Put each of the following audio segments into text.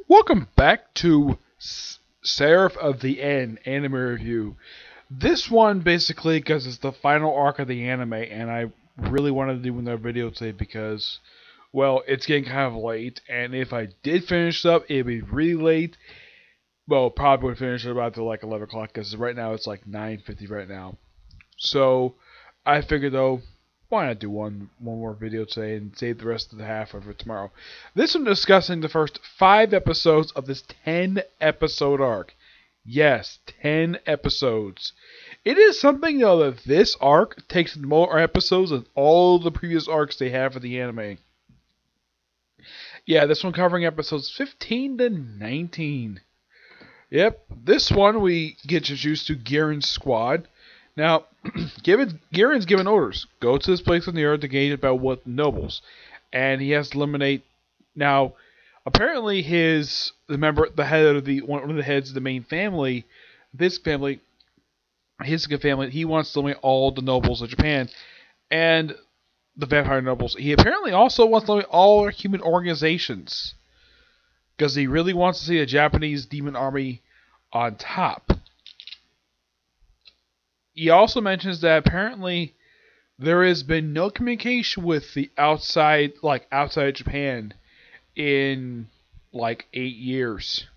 Welcome back to Seraph of the End anime review. This one basically because it's the final arc of the anime, and I really wanted to do another video today because, well, it's getting kind of late, and if I did finish up, it'd be really late. Well, probably would finish it about to like 11 o'clock because right now it's like 9:50 right now. So I figured though, why not do one more video today and save the rest of the half for tomorrow? This one discussing the first 5 episodes of this 10-episode arc. Yes, 10 episodes. It is something though that this arc takes more episodes than all the previous arcs they have for the anime. Yeah, this one covering episodes 15 to 19. Yep, this one we get introduced to Garen's squad. Now, Garen's given orders. Go to this place on the earth to gauge about what nobles. And he has to eliminate. Now, apparently the head of one of the heads of the main family, his family, he wants to eliminate all the nobles of Japan. And the vampire nobles. He apparently also wants to eliminate all human organizations. Because he really wants to see a Japanese demon army on top. He also mentions that apparently there has been no communication with the outside Japan in like 8 years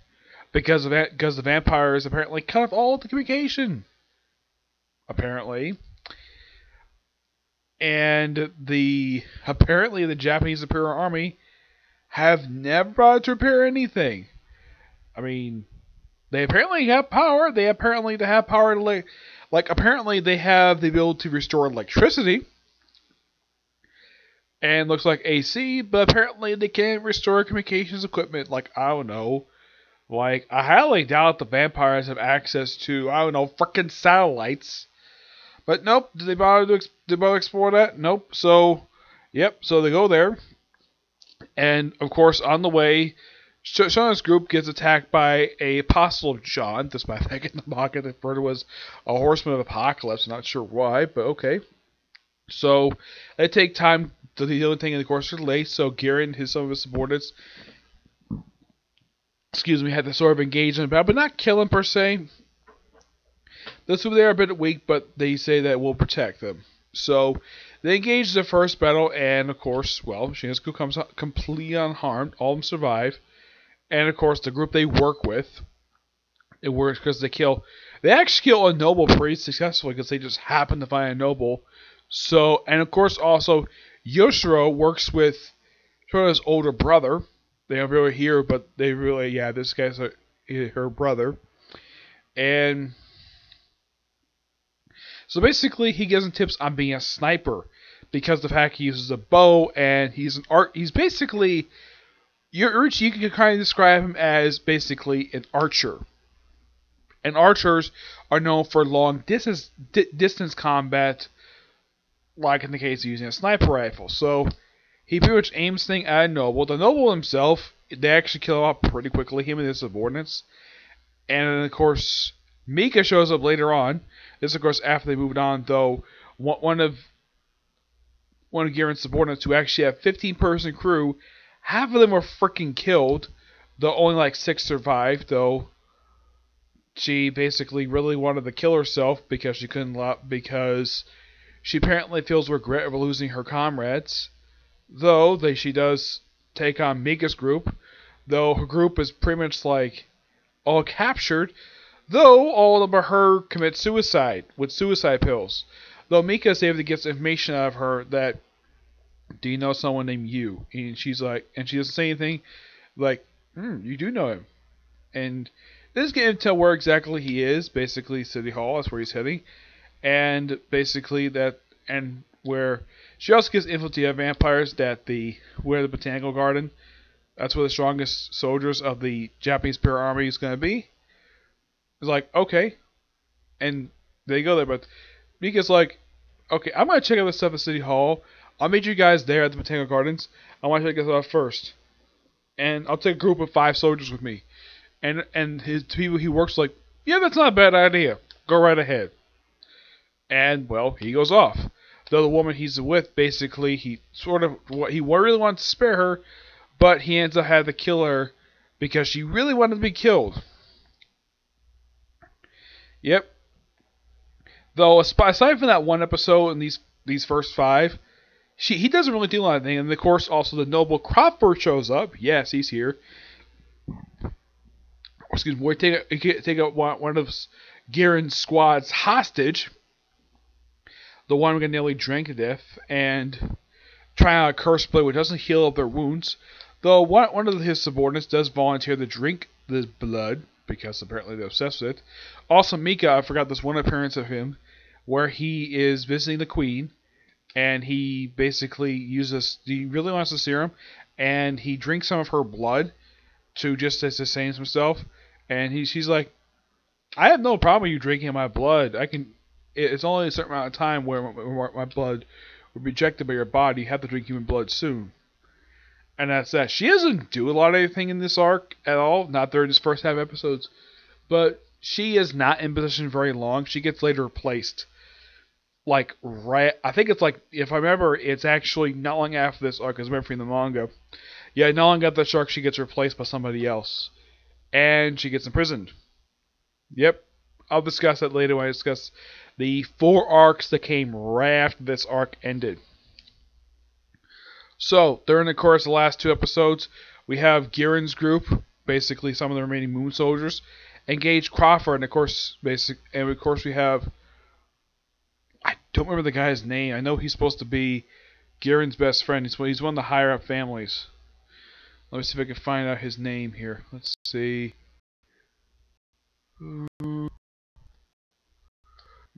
because the vampires apparently cut off all the communication. Apparently. And apparently the Japanese Imperial Army have never bothered to repair anything. I mean, they apparently have power. They have power to apparently they have the ability to restore electricity. And looks like AC, but apparently they can't restore communications equipment. Like, I don't know. Like, I highly doubt the vampires have access to, I don't know, frickin' satellites. But nope, did they bother to explore that? Nope. So, yep, so they go there. And, of course, on the way, Shauna's group gets attacked by a apostle of John, despite back in the manga referred to as a horseman of apocalypse. I'm not sure why, but okay. So they take time to do the other thing in the course of the late. So Garen, some of his subordinates, had to sort of engage in the battle, but not kill him per se. Those who are a bit weak, but they say that will protect them. So they engage the first battle, and of course, well, Shinsuke comes out completely unharmed. All of them survive. And of course, the group they work with, it works because they actually kill a noble pretty successfully because they just happen to find a noble. So, and of course, also Yoshiro works with Shona's older brother. They don't really hear, but they really, this guy's her brother. And so basically, he gives them tips on being a sniper because of the fact he uses a bow and he's basically. You can kind of describe him as basically an archer. And archers are known for long distance combat, like in the case of using a sniper rifle. So he pretty much aims things at a noble. The noble himself, they actually kill him off pretty quickly, him and his subordinates. And then, of course, Mika shows up later on. This, of course, after they moved on, though. One of Garen's subordinates who actually have 15-person crew. Half of them were freaking killed, though only like 6 survived, though she basically really wanted to kill herself because she apparently feels regret over losing her comrades. Though she does take on Mika's group, though her group is pretty much like all captured, though all of her commit suicide with suicide pills. Though Mika is able to get some information out of her that, do you know someone named Yu? And she's like, and she doesn't say anything. Like, you do know him. And this game tell where exactly he is. Basically, City Hall. That's where he's heading. And basically where she also gives info to the vampires that the botanical garden. That's where the strongest soldiers of the Japanese Imperial Army is going to be. It's like, okay, and they go there. But Mika's like, okay, I'm going to check out this stuff at City Hall. I'll meet you guys there at the Botanical Gardens. I want to check this out first. And I'll take a group of 5 soldiers with me. And his people he works like, yeah, that's not a bad idea. Go right ahead. And, well, he goes off. Though the woman he's with, basically, he really wants to spare her, but he ends up having to kill her because she really wanted to be killed. Yep. Though aside from that one episode and these first five, he doesn't really do anything. And of course, also the noble Crawford shows up. Yes, he's here. Excuse me. We take one of Garen's squad's hostage, the one who nearly drank to death, and try out a curse blade which doesn't heal up their wounds. Though one of his subordinates does volunteer to drink the blood, because apparently they're obsessed with it. Also, Mika, I forgot this one appearance of him, where he is visiting the queen, and he basically he really wants the serum, and he drinks some of her blood to just to sustain himself, and she's like, I have no problem with you drinking my blood. It's only a certain amount of time where my blood will be rejected by your body. You have to drink human blood soon. And that's that. She doesn't do a lot of anything in this arc at all, not during this first half episodes, but she is not in position very long. She gets later replaced. I think it's like, if I remember, it's actually not long after this arc, because I remember from the manga. Yeah, not long after the arc, she gets replaced by somebody else. And she gets imprisoned. Yep. I'll discuss that later when I discuss the 4 arcs that came right after this arc ended. So, during the course of the last 2 episodes, we have Giren's group, basically some of the remaining Moon Soldiers, engage Crawford, and of course we have, I don't remember the guy's name. I know he's supposed to be Giren's best friend. He's one of the higher up families. Let me see if I can find out his name here. Let's see.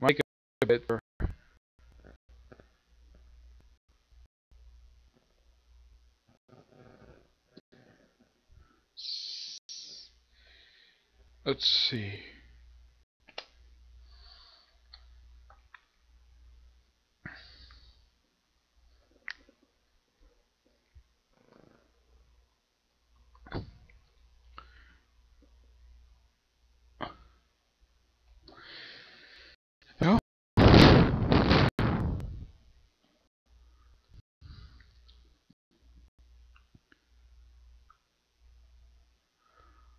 Might get a bit for. Let's see. Oh.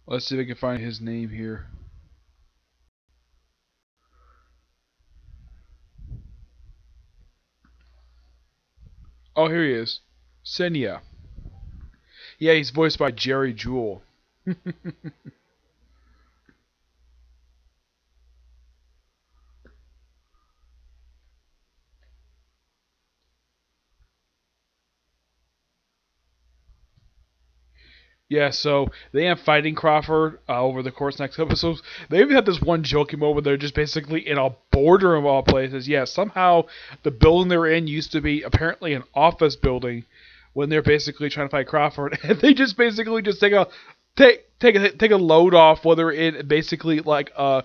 Let's see if I can find his name here. Oh, here he is. Senya. Yeah, he's voiced by Jerry Jewell. Yeah, so they end fighting Crawford over the course of the next episodes. They even had this one joking moment where they're just basically in a boardroom of all places. Yeah, somehow the building they're in used to be apparently an office building when they're basically trying to fight Crawford, and they just basically just take a load off while they're in basically like a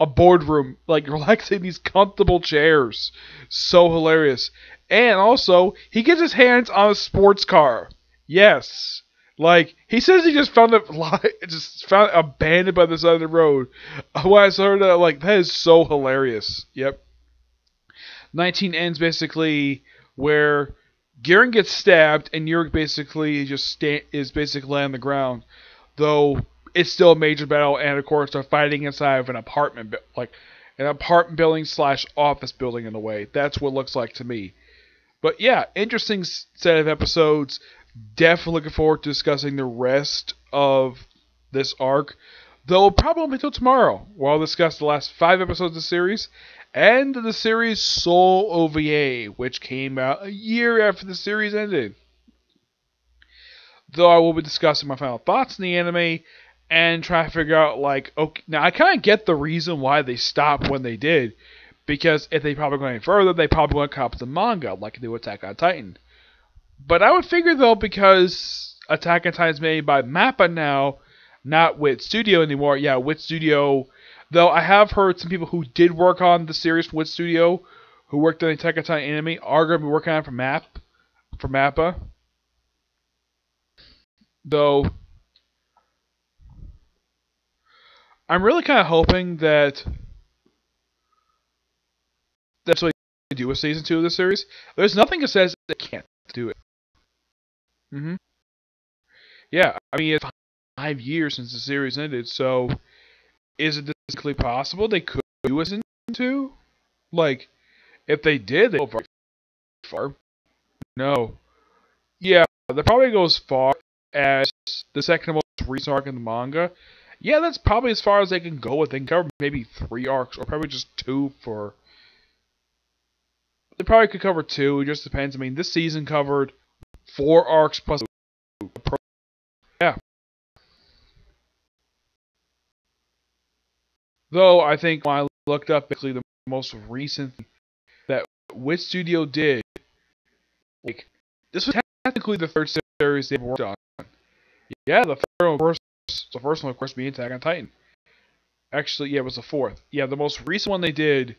boardroom, like relaxing in these comfortable chairs. So hilarious. And also, he gets his hands on a sports car. Yes. Like, he says he just found it abandoned by the side of the road. When I saw that, like, that is so hilarious. Yep. 19 ends basically where Garen gets stabbed and Yurik basically is basically on the ground. Though it's still a major battle, and of course they're fighting inside of an apartment, like an apartment building / office building in a way. That's what it looks like to me. But yeah, interesting set of episodes. Definitely looking forward to discussing the rest of this arc. Though probably until tomorrow, where I'll discuss the last 5 episodes of the series and the series Soul OVA, which came out a year after the series ended. Though I will be discussing my final thoughts in the anime and try to figure out, like, okay, now I kind of get the reason why they stopped when they did, because if they probably go any further, they probably want to copy the manga, like they do Attack on Titan. But I would figure, though, because Attack on Titan is made by MAPPA now, not Wit Studio anymore. Yeah, Wit Studio. Though I have heard some people who did work on the series from Wit Studio, who worked on the Attack on Titan anime, are going to be working on it for MAPPA. Though I'm really kind of hoping that that's what they do with season 2 of the series. There's nothing that says they can't do it. Yeah, I mean, it's 5 years since the series ended, so is it distinctly possible they could do a season 2? Like, if they did, they go very far. No. Yeah, that probably goes far as the second most recent arc in the manga. Yeah, that's probably as far as they can go. They can cover maybe 3 arcs, or probably just 2 for... They probably could cover 2, it just depends. I mean, this season covered 4 arcs plus... Yeah. Though, I think when I looked up basically the most recent thing that which studio did, like, this was technically the third series they've worked on. Yeah, the first one, of course, being Attack on Titan. Actually, yeah, it was the fourth. Yeah, the most recent one they did,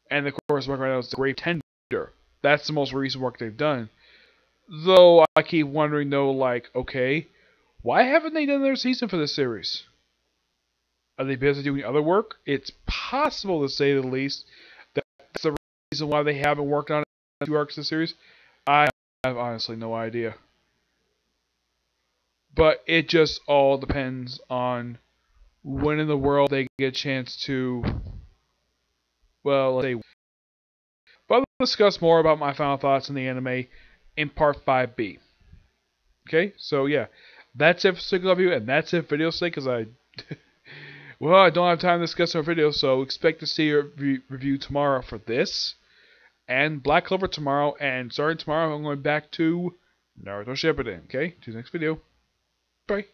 and of course, work right now is the Grave Tender. That's the most recent work they've done. Though I keep wondering, though, like, okay, why haven't they done their season for this series? Are they busy doing other work? It's possible, to say the least, that's the reason why they haven't worked on 2 arcs of the series. I have honestly no idea. But it just all depends on when in the world they get a chance to, well, let's say. But I'll discuss more about my final thoughts on the anime in part 5B. Okay, so yeah, that's it for Single Review, and that's it for video sake, because I don't have time to discuss our video, so expect to see a review tomorrow for this, and Black Clover tomorrow, and starting tomorrow I'm going back to Naruto Shippuden, okay? To the next video. Bye.